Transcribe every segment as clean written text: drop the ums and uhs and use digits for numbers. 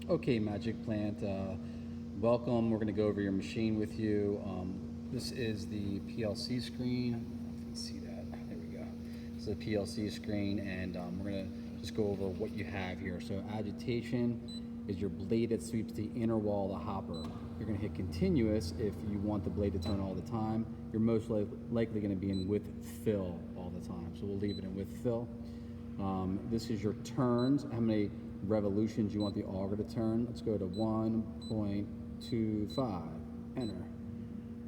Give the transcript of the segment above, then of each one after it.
Okay, Magic Plant, welcome. We're going to go over your machine with you. This is the PLC screen. I don't know if you can see that. There we go. This is the PLC screen, and we're going to just go over what you have here. So agitation is your blade that sweeps the inner wall of the hopper. You're going to hit continuous if you want the blade to turn all the time. You're most likely going to be in with fill all the time, so we'll leave it in with fill. This is your turns, how many revolutions you want the auger to turn. Let's go to 1.25, enter.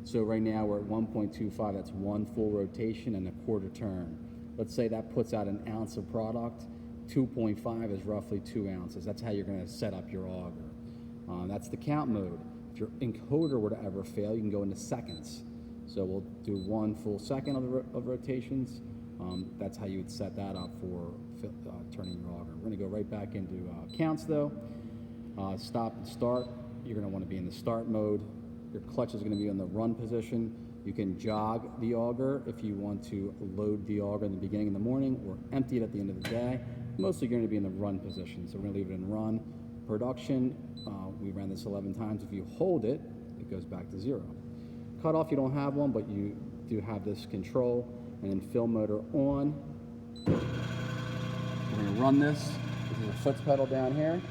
So right now we're at 1.25, that's one full rotation and a quarter turn. Let's say that puts out an ounce of product. 2.5 is roughly 2 ounces. That's how you're going to set up your auger. That's the count mode. If your encoder were to ever fail, you can go into seconds. So we'll do 1 full second of rotations. That's how you would set that up for turning your auger. We're going to go right back into counts though. Stop and start. You're going to want to be in the start mode. Your clutch is going to be in the run position. You can jog the auger if you want to load the auger in the beginning of the morning or empty it at the end of the day. Mostly you're going to be in the run position, so we're going to leave it in run. Production, we ran this 11 times. If you hold it, it goes back to 0. Cut off, you don't have one, but you do have this control. And then fill motor on. We're going to run this. This is a foot pedal down here.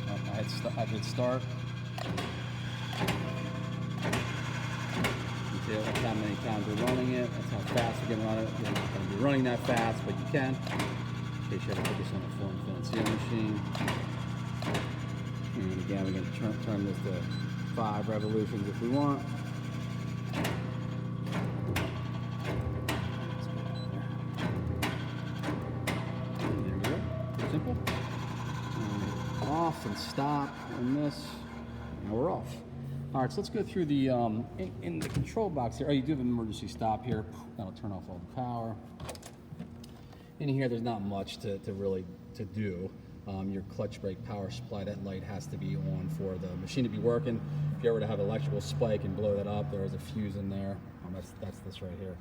I hit start. You see that's how many times we're running it. That's how fast we can run it. You're not going to be running that fast, but you can. In case you have to put this on a form filling seal machine. And again, we're going to turn this to 5 revolutions if we want. Simple. Off and stop on this. Now we're off. All right, so let's go through the in the control box here. Oh, you do have an emergency stop here. That'll turn off all the power. In here, there's not much to really do. Your clutch brake power supply, that light has to be on for the machine to be working. If you ever to have an electrical spike and blow that up, there is a fuse in there. That's this right here.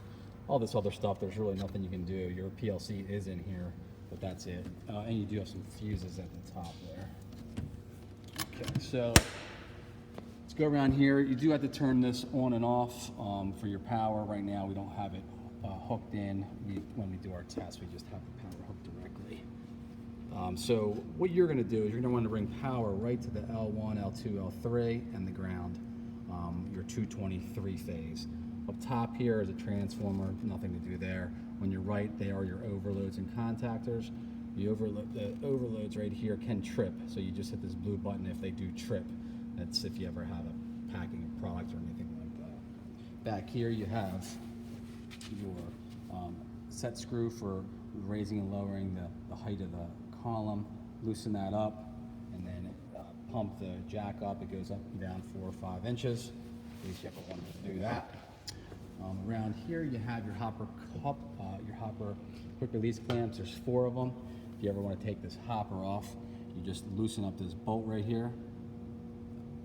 All this other stuff, there's really nothing you can do. Your PLC is in here. But that's it. And you do have some fuses at the top there. Okay, so let's go around here. You do have to turn this on and off for your power. Right now we don't have it hooked in. When we do our test, we just have the power hooked directly. So what you're going to do is you're going to want to bring power right to the L1, L2, L3, and the ground, your 223 phase. Up top here is a transformer, nothing to do there. On your right, they are your overloads and contactors. The overloads right here can trip, so you just hit this blue button if they do trip. That's if you ever have a packing of product or anything like that. Back here you have your set screw for raising and lowering the height of the column. Loosen that up, and then pump the jack up. It goes up and down 4 or 5 inches. In case you ever wanted to do that. Around here you have your hopper cup, your hopper quick release clamps. There's 4 of them. If you ever want to take this hopper off, you just loosen up this bolt right here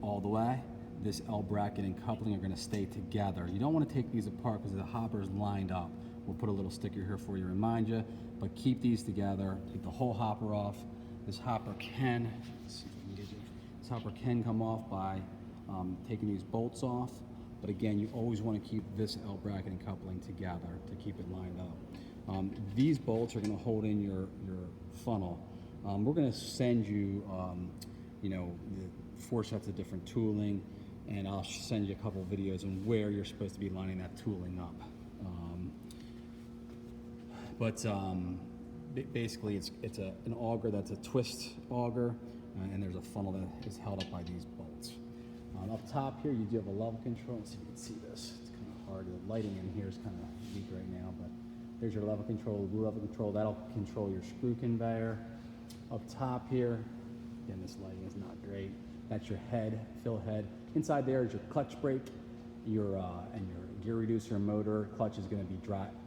all the way. This L bracket and coupling are going to stay together. You don't want to take these apart because the hopper is lined up. We'll put a little sticker here for you to remind you, but keep these together. Take the whole hopper off. This hopper can, let's see if I can get you. This hopper can come off by taking these bolts off. But again, you always want to keep this L bracket and coupling together to keep it lined up. These bolts are going to hold in your funnel. We're going to send you, the 4 sets of different tooling, and I'll send you a couple of videos on where you're supposed to be lining that tooling up. Basically, it's an auger that's a twist auger, and there's a funnel that is held up by these bolts. Up top here, you do have a level control. Let's see if you can see this. It's kind of hard. The lighting in here is kind of weak right now, but there's your level control, blue level control. That'll control your screw conveyor. Up top here, again, this lighting is not great. That's your head, fill head. Inside there is your clutch brake, and your gear reducer motor. Clutch is going to be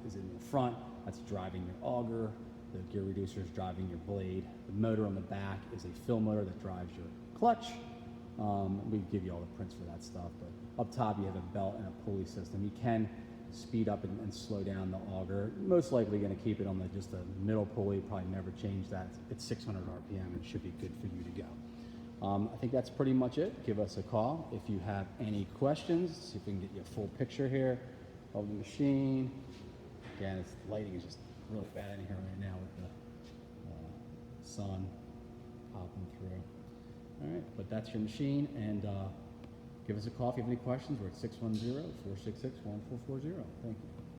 is in the front. That's driving your auger. The gear reducer is driving your blade. The motor on the back is a fill motor that drives your clutch. We give you all the prints for that stuff, but up top you have a belt and a pulley system. You can speed up and slow down the auger. Most likely going to keep it on just the middle pulley, probably never change that. It's 600 RPM and should be good for you to go. I think that's pretty much it. Give us a call if you have any questions. See if we can get you a full picture here of the machine. Again, its lighting is just really bad in here right now with the sun popping through. All right, but that's your machine, and give us a call if you have any questions. We're at 610-466-1440. Thank you.